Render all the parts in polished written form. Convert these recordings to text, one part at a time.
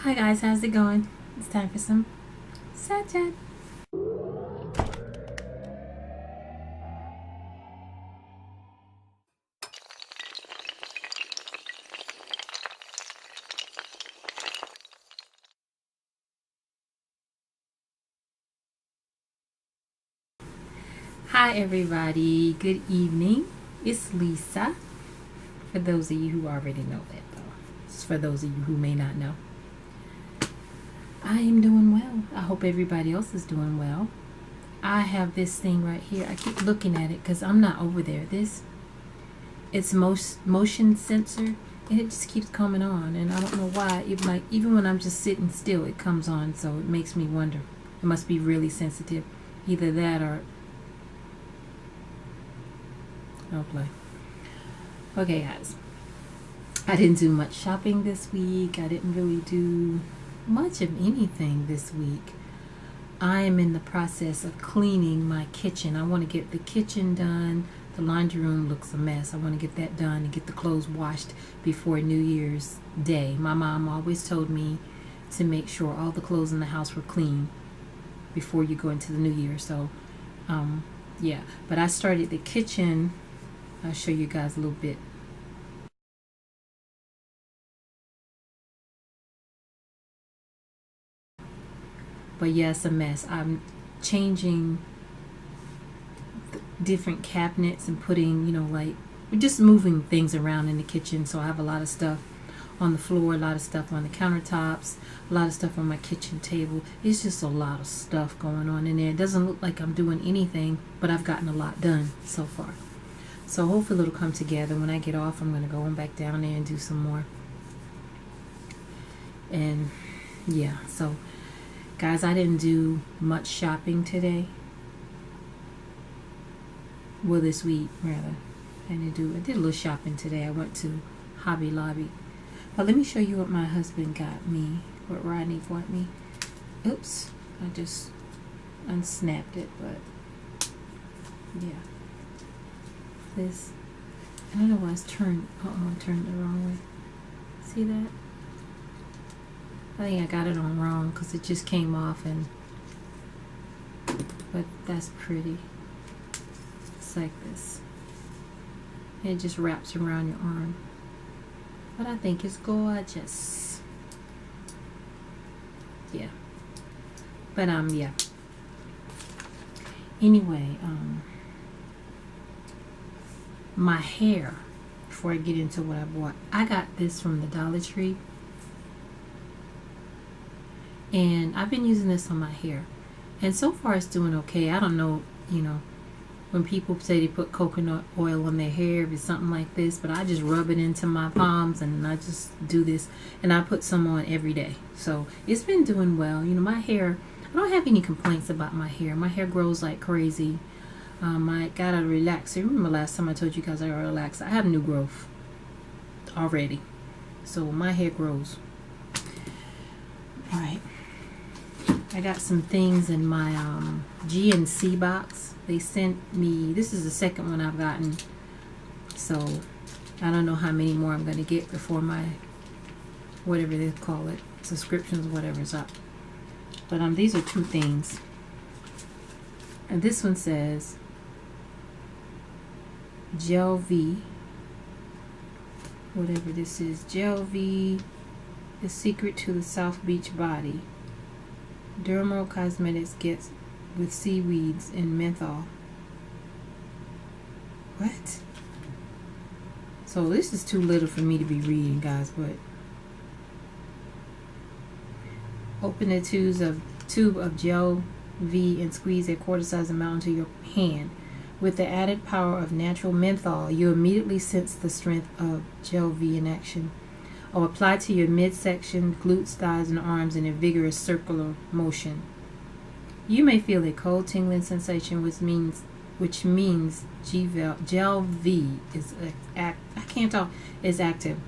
Hi guys, how's it going? It's time for some sad chat. Hi everybody, good evening. It's Lisa. For those of you who already know that though. It's for those of you who may not know. I am doing well. I hope everybody else is doing well. I have this thing right here. I keep looking at it because I'm not over there. It's motion sensor, and it just keeps coming on, and I don't know why. Even when I'm just sitting still, it comes on, so it makes me wonder. It must be really sensitive. Either that or I'll play. Okay, guys. I didn't do much shopping this week. I didn't really do much of anything this week. I am in the process of cleaning my kitchen. I want to get the kitchen done. The laundry room looks a mess. I want to get that done and get the clothes washed before New Year's Day. My mom always told me to make sure all the clothes in the house were clean before you go into the new year. So, yeah. But I started the kitchen. I'll show you guys a little bit. But yeah, it's a mess. I'm changing different cabinets and putting, we're just moving things around in the kitchen. So I have a lot of stuff on the floor, a lot of stuff on the countertops, a lot of stuff on my kitchen table. It's just a lot of stuff going on in there. It doesn't look like I'm doing anything, but I've gotten a lot done so far. So hopefully it'll come together. When I get off, I'm going to go on back down there and do some more. And yeah, so guys, I didn't do much shopping today. Well, this week, rather. I did a little shopping today. I went to Hobby Lobby. But let me show you what my husband got me, what Rodney bought me. Oops, I just unsnapped it, but yeah. This, I don't know why it's turned, I turned it the wrong way. See that? I think I got it on wrong because it just came off, but that's pretty. It's like this. It just wraps around your arm. But I think it's gorgeous. Yeah. But yeah. Anyway, my hair, before I get into what I bought, I got this from the Dollar Tree. And I've been using this on my hair. And so far it's doing okay. I don't know, when people say they put coconut oil on their hair, if it's something like this, but I just rub it into my palms and I just do this, and I put some on every day. So it's been doing well. My hair, I don't have any complaints about my hair. My hair grows like crazy. I got a relaxer. Remember last time I told you guys I got a relaxer? I have new growth already. So my hair grows. Alright. I got some things in my GNC box. They sent me, this is the second one I've gotten. So I don't know how many more I'm going to get before my, whatever they call it, subscriptions, whatever's up. But these are two things. And this one says Gel V, whatever this is, Gel V, the secret to the South Beach body. Dermal Cosmetics gets with seaweeds and menthol. What? So this is too little for me to be reading, guys, but open the tube of Gel V and squeeze a quarter-size amount into your hand. With the added power of natural menthol, you immediately sense the strength of Gel V in action. Or apply to your midsection, glutes, thighs, and arms in a vigorous circular motion. You may feel a cold tingling sensation, which means Gel V is active.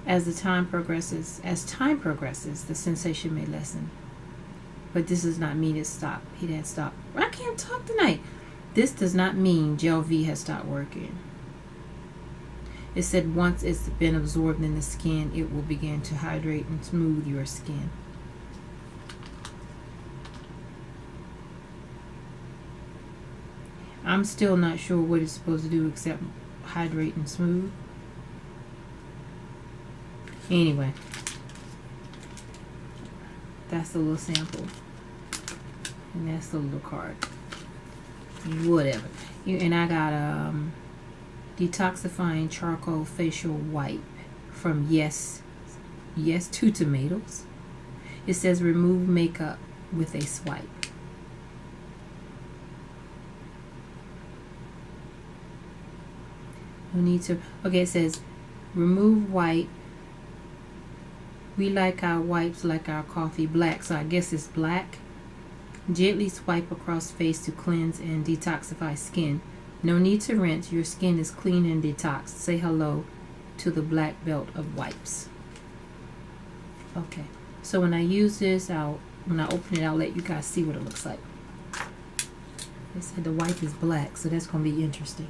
As time progresses, the sensation may lessen. But this does not mean it's stopped. It has stopped. I can't talk tonight. This does not mean Gel V has stopped working. It said once it's been absorbed in the skin, it will begin to hydrate and smooth your skin. I'm still not sure what it's supposed to do except hydrate and smooth. Anyway, that's a little sample. And that's the little card. Whatever. And I got a detoxifying charcoal facial wipe from Yes to Tomatoes. It says remove makeup with a swipe. No need to. Okay, it says remove wipe. We like our wipes like our coffee black, so I guess it's black. Gently swipe across face to cleanse and detoxify skin. No need to rinse. Your skin is clean and detoxed. Say hello to the black belt of wipes. Okay, so when I use this, when I open it, I'll let you guys see what it looks like. They said the wipe is black, so that's going to be interesting.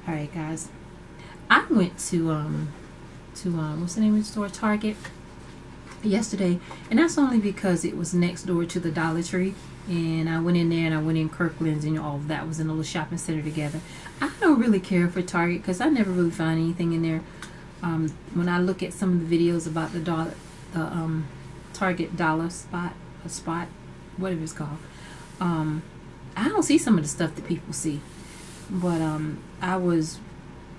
All right, guys. I went to what's the name of the store? Target yesterday, and that's only because it was next door to the Dollar Tree, and I went in there and I went in Kirkland's and all of that was in a little shopping center together. I don't really care for Target because I never really find anything in there. When I look at some of the videos about the Target dollar spot, whatever it's called, I don't see some of the stuff that people see. But I was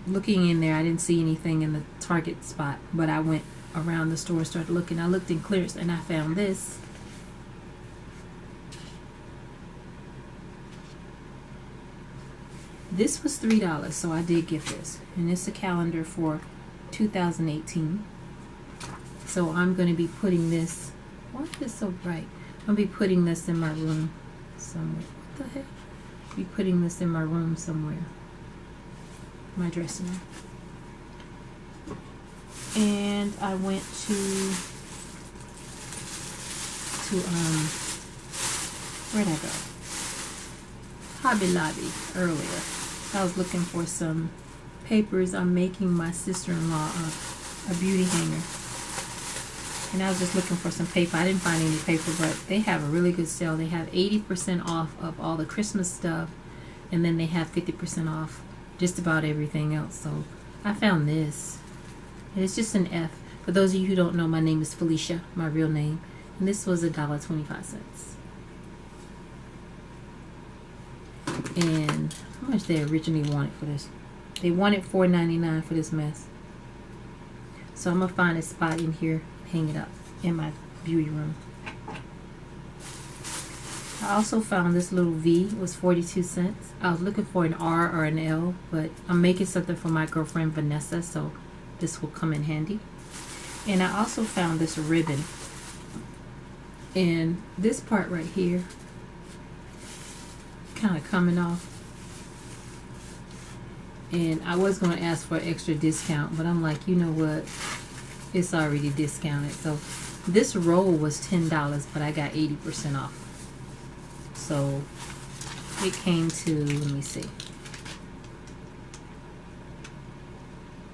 looking in there. I didn't see anything in the Target spot, but I went around the store, started looking. I looked in clearance and I found this. This was $3, so I did get this. And it's a calendar for 2018. So I'm going to be putting this. Why is this so bright? I'm going to be putting this in my room somewhere. What the heck? Be putting this in my room somewhere. My dressing room. And I went to where'd I go? Hobby Lobby earlier. I was looking for some papers. I'm making my sister-in-law a beauty hanger. And I was just looking for some paper. I didn't find any paper, but they have a really good sale. They have 80% off of all the Christmas stuff, and then they have 50% off just about everything else. So I found this. And it's just an F. For those of you who don't know, my name is Felicia, my real name. And this was $1.25. And how much they originally wanted for this? They wanted $4.99 for this mess. So I'm going to find a spot in here, hang it up in my beauty room. I also found this little V. It was 42 cents. I was looking for an R or an L, but I'm making something for my girlfriend Vanessa, so this will come in handy. And I also found this ribbon. And this part right here, kind of coming off. And I was going to ask for an extra discount, but I'm like, you know what? It's already discounted. So this roll was $10, but I got 80% off. So it came to, let me see,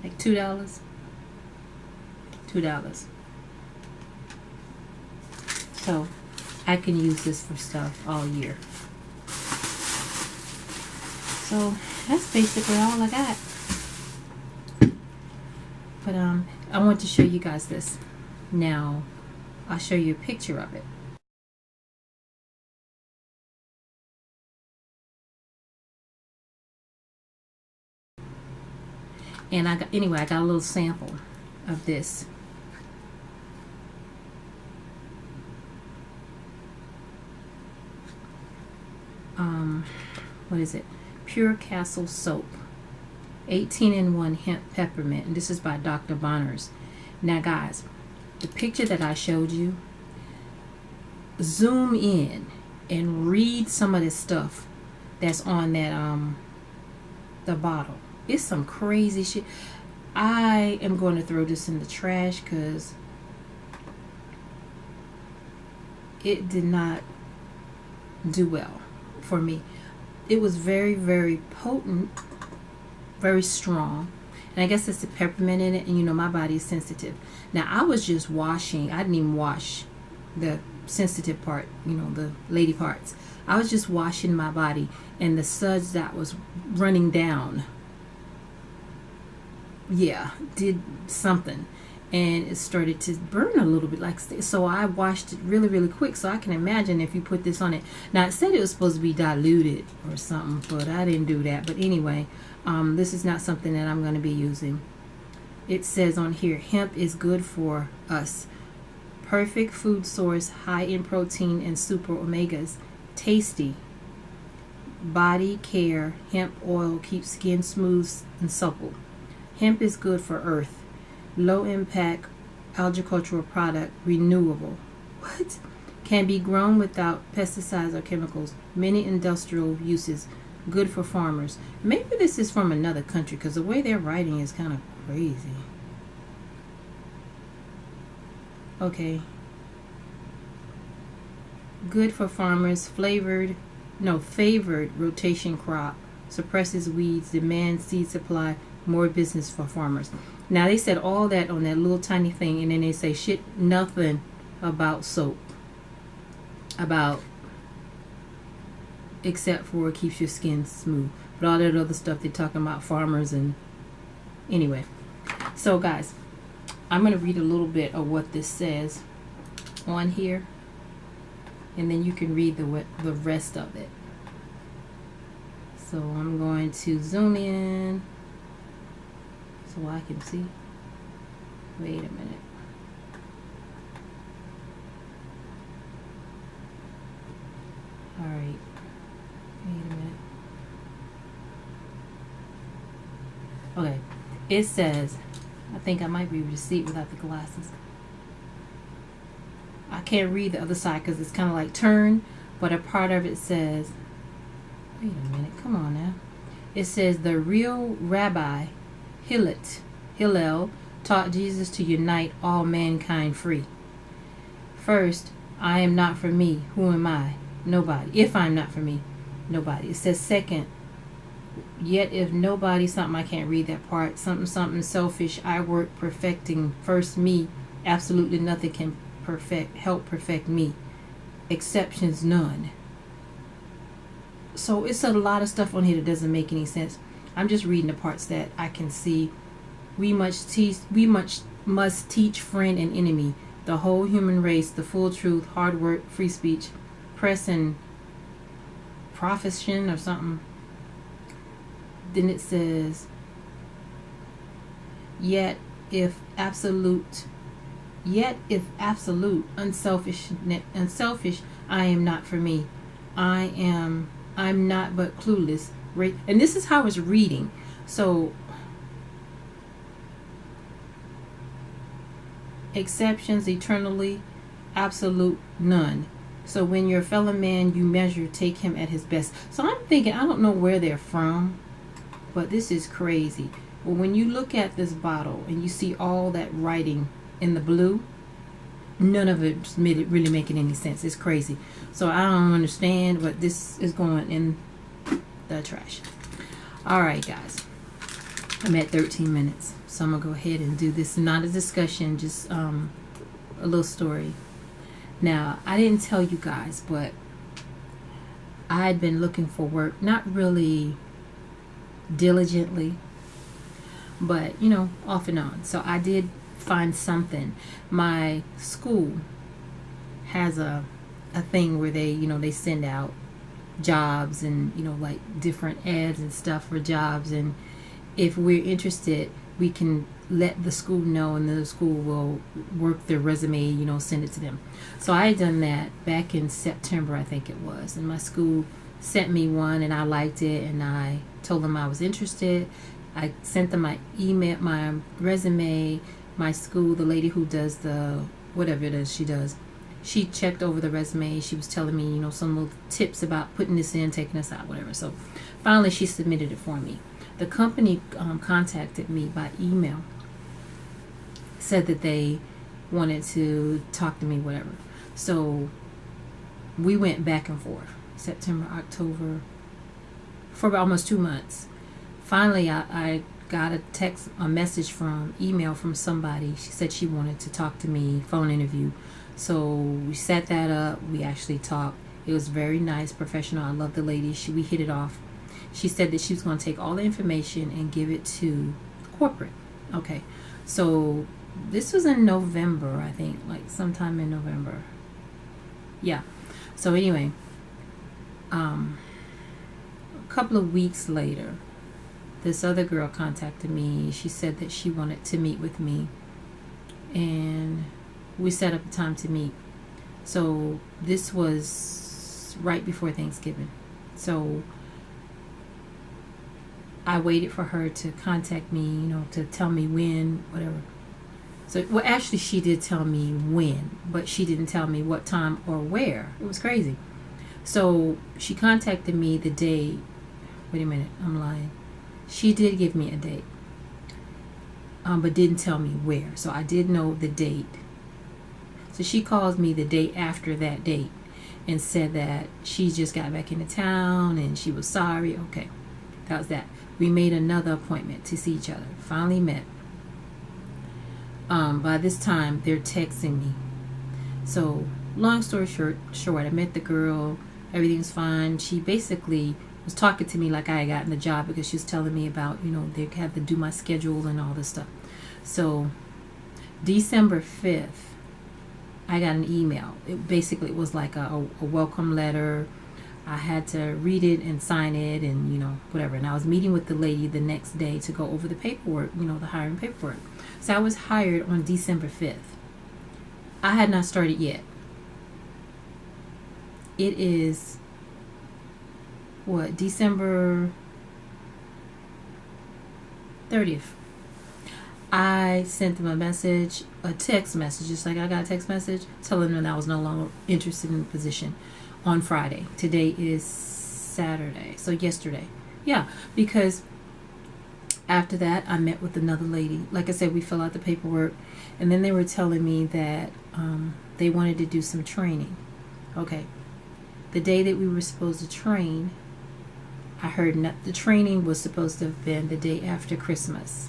like $2. $2. So I can use this for stuff all year. So that's basically all I got. But I want to show you guys this. Now I'll show you a picture of it. And I got a little sample of this. What is it? Pure Castle soap, 18-in-1 hemp peppermint, and this is by Dr. Bonners. Now guys, the picture that I showed you, zoom in and read some of this stuff that's on that the bottle. It's some crazy shit. I am going to throw this in the trash because it did not do well for me. It was very, very potent, very strong, And I guess it's the peppermint in it, and my body is sensitive. Now I was just washing. I didn't even wash the sensitive part, the lady parts. I was just washing my body, and the suds that was running down, did something, and it started to burn a little bit. So I washed it really, really quick. So I can imagine if you put this on it. Now it said it was supposed to be diluted or something, but I didn't do that. But anyway, this is not something that I'm going to be using. It says on here, hemp is good for us. Perfect food source, high in protein and super omegas. Tasty. Body care. Hemp oil keeps skin smooth and supple. Hemp is good for earth. Low impact agricultural product. Renewable. What? Can be grown without pesticides or chemicals. Many industrial uses. Good for farmers. Maybe this is from another country because the way they're writing is kind of crazy. Okay. Good for farmers. Favored rotation crop. Suppresses weeds. Demands seed supply. More business for farmers. Now they said all that on that little tiny thing, and then they say nothing about soap. Except for it keeps your skin smooth. But all that other stuff they're talking about farmers and anyway. So guys, I'm going to read a little bit of what this says on here, and then you can read the rest of it. So I'm going to zoom in so I can see. Wait a minute. All right. Wait a minute. Okay. It says, I think I might be able to see it without the glasses. I can't read the other side because it's kind of like turn, but a part of it says, wait a minute, come on now. It says the real Rabbi Hillel taught Jesus to unite all mankind free. First, I am not for me. Who am I? Nobody. If I'm not for me, nobody. It says second, yet if nobody something, I can't read that part, something selfish, I work perfecting first me. Absolutely nothing can help perfect me. Exceptions none. So it's a lot of stuff on here that doesn't make any sense. I'm just reading the parts that I can see. We must teach friend and enemy, the whole human race, the full truth, hard work, free speech, press and profession or something. Then it says, yet if absolute, unselfish, I am not for me. I'm not but clueless. Right? And this is how it's reading. So exceptions eternally, absolute none. So when your fellow man you measure, take him at his best. So I'm thinking, I don't know where they're from, but this is crazy. Well, when you look at this bottle and you see all that writing in the blue, none of it's really making any sense. It's crazy. So I don't understand, but this is going in the trash. All right, guys. I'm at 13 minutes. So I'm going to go ahead and do this. Not a discussion, just a little story. Now, I didn't tell you guys, but I had been looking for work, not really diligently, but, off and on. So I did find something. My school has a thing where they send out jobs and, like different ads and stuff for jobs. And if we're interested, we can let the school know, and the school will work their resume, send it to them. So I had done that back in September, I think it was, and my school sent me one, and I liked it, and I told them I was interested. I sent them my email, my resume. My school, the lady who does the whatever it is she does, she checked over the resume. She was telling me, some little tips about putting this in, taking this out, whatever. So finally she submitted it for me. The company contacted me by email, said that they wanted to talk to me, whatever. So we went back and forth, September, October, for about almost 2 months. Finally, I got a message from email from somebody. She said she wanted to talk to me, phone interview. So we set that up. We actually talked. It was very nice, professional. I love the lady. We hit it off. She said that she was going to take all the information and give it to corporate. Okay. So this was in November, I think, like sometime in November. Yeah. So anyway, a couple of weeks later, this other girl contacted me. She said that she wanted to meet with me, and we set up a time to meet. So this was right before Thanksgiving. So I waited for her to contact me, to tell me when, whatever. So, well, actually, she did tell me when, but she didn't tell me what time or where. It was crazy. So she contacted me the day. Wait a minute, I'm lying. She did give me a date, but didn't tell me where. So I did know the date. So she called me the day after that date and said that she just got back into town and she was sorry. Okay, that was that. We made another appointment to see each other. Finally met. By this time, they're texting me. So long story short, I met the girl. Everything's fine. She basically was talking to me like I had gotten the job because she was telling me about, they had to do my schedule and all this stuff. So December 5th, I got an email. It basically was like a welcome letter. I had to read it and sign it and, whatever. And I was meeting with the lady the next day to go over the paperwork, the hiring paperwork. So I was hired on December 5th. I had not started yet. It is, December 30th. I sent them a text message, just like I got a text message telling them that I was no longer interested in the position on Friday. Today is Saturday, so yesterday. Yeah, because after that, I met with another lady. Like I said, we fill out the paperwork, and then they were telling me that they wanted to do some training. Okay, the day that we were supposed to train, I heard the training was supposed to have been the day after Christmas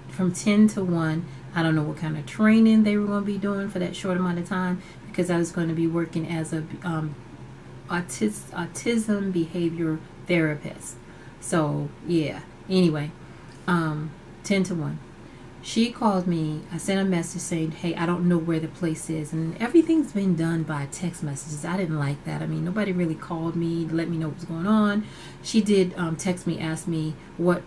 from 10 to 1. I don't know what kind of training they were going to be doing for that short amount of time because I was going to be working as a autism behavior therapist. So, yeah. Anyway, 10 to 1. She called me. I sent a message saying, hey, I don't know where the place is. And everything's been done by text messages. I didn't like that. I mean, nobody really called me to let me know what was going on. She did text me, ask me, what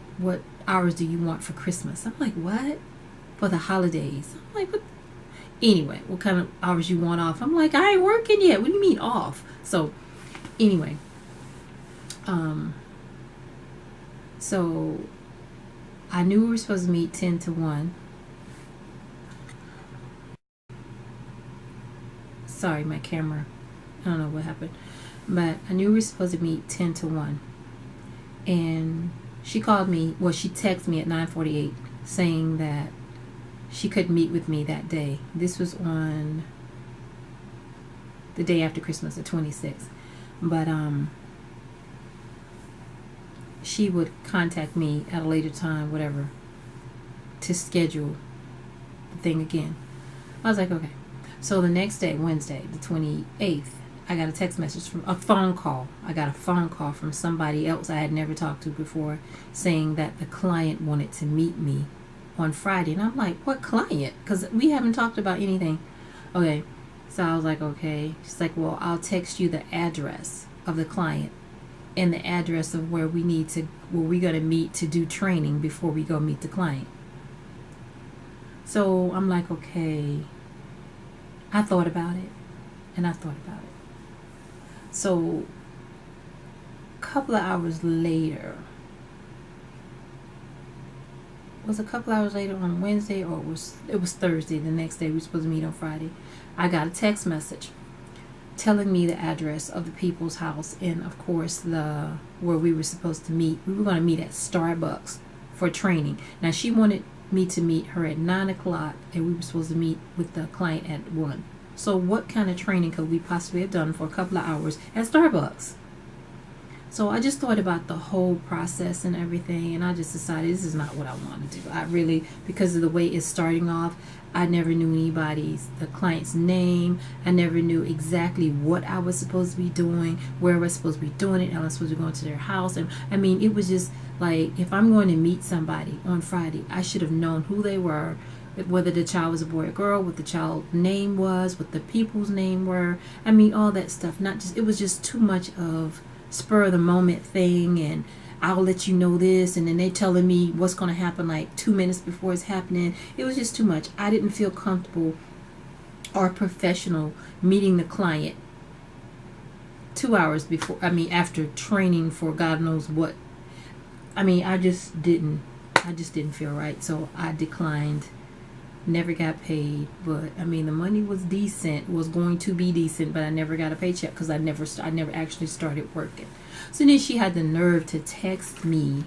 hours do you want for Christmas? I'm like, what? For the holidays. I'm like, what? Anyway, what kind of hours you want off? I'm like, I ain't working yet. What do you mean off? So, anyway. So I knew we were supposed to meet 10 to 1. Sorry, my camera. I don't know what happened. But I knew we were supposed to meet 10 to 1. And she called me, she texted me at 9:48 saying that she couldn't meet with me that day. This was on the day after Christmas, the 26th. But she would contact me at a later time, whatever, to schedule the thing again. I was like, okay. So the next day, Wednesday, the 28th, I got a text message from a phone call. I got a phone call from somebody else I had never talked to before saying that the client wanted to meet me on Friday. And I'm like, what client? Because we haven't talked about anything. Okay. So I was like, okay. She's like, well, I'll text you the address of the client and the address of where we're going to meet to do training before we go meet the client. So I'm like, okay. I thought about it, and I thought about it. So a couple of hours later, was a couple hours later on Wednesday, or it was Thursday, the next day we were supposed to meet on Friday, I got a text message telling me the address of the people's house and of course where we were supposed to meet. We were going to meet at Starbucks for training. Now she wanted me to meet her at 9 o'clock and we were supposed to meet with the client at 1. So what kind of training could we possibly have done for a couple of hours at Starbucks? So I just thought about the whole process and everything, and I just decided this is not what I want to do. I really, because of the way it's starting off, I never knew the client's name. I never knew exactly what I was supposed to be doing, where I was supposed to be doing it, how I was supposed to go to their house. And I mean, it was just like, if I'm going to meet somebody on Friday, I should have known who they were, whether the child was a boy or girl, what the child's name was, what the people's name were. I mean, all that stuff. Not just, it was just too much of spur of the moment thing, and I'll let you know this, and then they telling me what's going to happen like 2 minutes before it's happening. It was just too much. I didn't feel comfortable or professional meeting the client 2 hours before, after training for God knows what. I just didn't feel right, so I declined. Never got paid, but the money was decent, was going to be decent, but I never got a paycheck because I never actually started working. So then she had the nerve to text me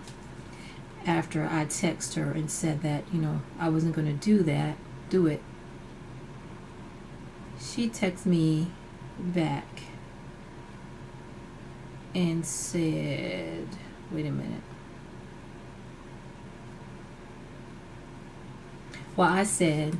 after I texted her and said that, I wasn't going to do it. She texted me back and said, wait a minute. Well, I said,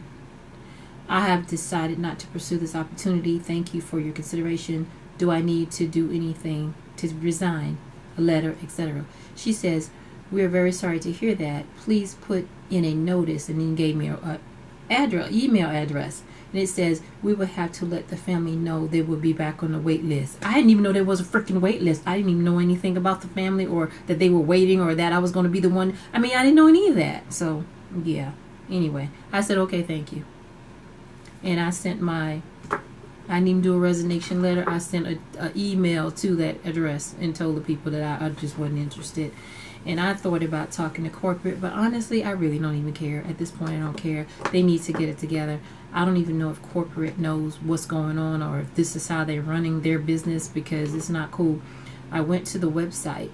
I have decided not to pursue this opportunity. Thank you for your consideration. Do I need to do anything to resign? A letter, etc. She says, we are very sorry to hear that. Please put in a notice, and then gave me a email address. And it says, we will have to let the family know they will be back on the wait list. I didn't even know there was a freaking wait list. I didn't even know anything about the family, or that they were waiting, or that I was going to be the one. I didn't know any of that. So, yeah. Anyway, I said, okay, thank you. And I didn't even do a resignation letter. I sent an email to that address and told the people that I just wasn't interested. And I thought about talking to corporate, but honestly, I really don't even care. At this point, I don't care. They need to get it together. I don't even know if corporate knows what's going on, or if this is how they're running their business, because it's not cool. I went to the website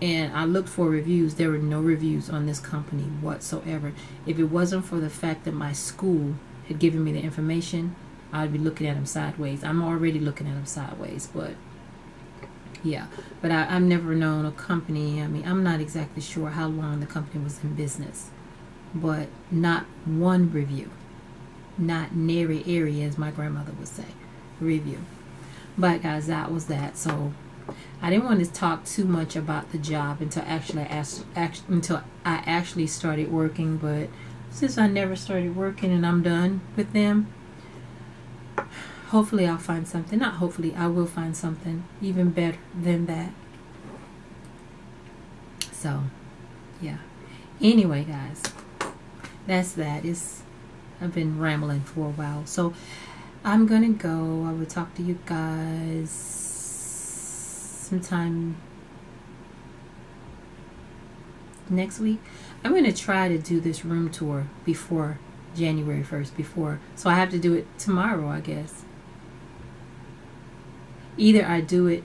and I looked for reviews. There were no reviews on this company whatsoever. If it wasn't for the fact that my school had given me the information, I'd be looking at them sideways. I'm already looking at them sideways, but yeah. But I've never known a company. I'm not exactly sure how long the company was in business, but not one review. Not nary area, as my grandmother would say, review. But guys, that was that. So I didn't want to talk too much about the job until I actually started working. But since I never started working and I'm done with them, hopefully I'll find something. Not hopefully, I will find something even better than that. So, yeah. Anyway, guys, that's that. I've been rambling for a while. So, I'm going to go. I will talk to you guys sometime next week. I'm going to try to do this room tour before January 1st. So I have to do it tomorrow, I guess. Either I do it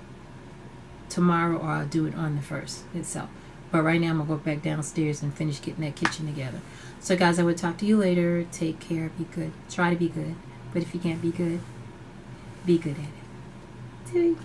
tomorrow or I'll do it on the 1st itself. But right now I'm going to go back downstairs and finish getting that kitchen together. So guys, I will talk to you later. Take care. Be good. Try to be good. But if you can't be good at it.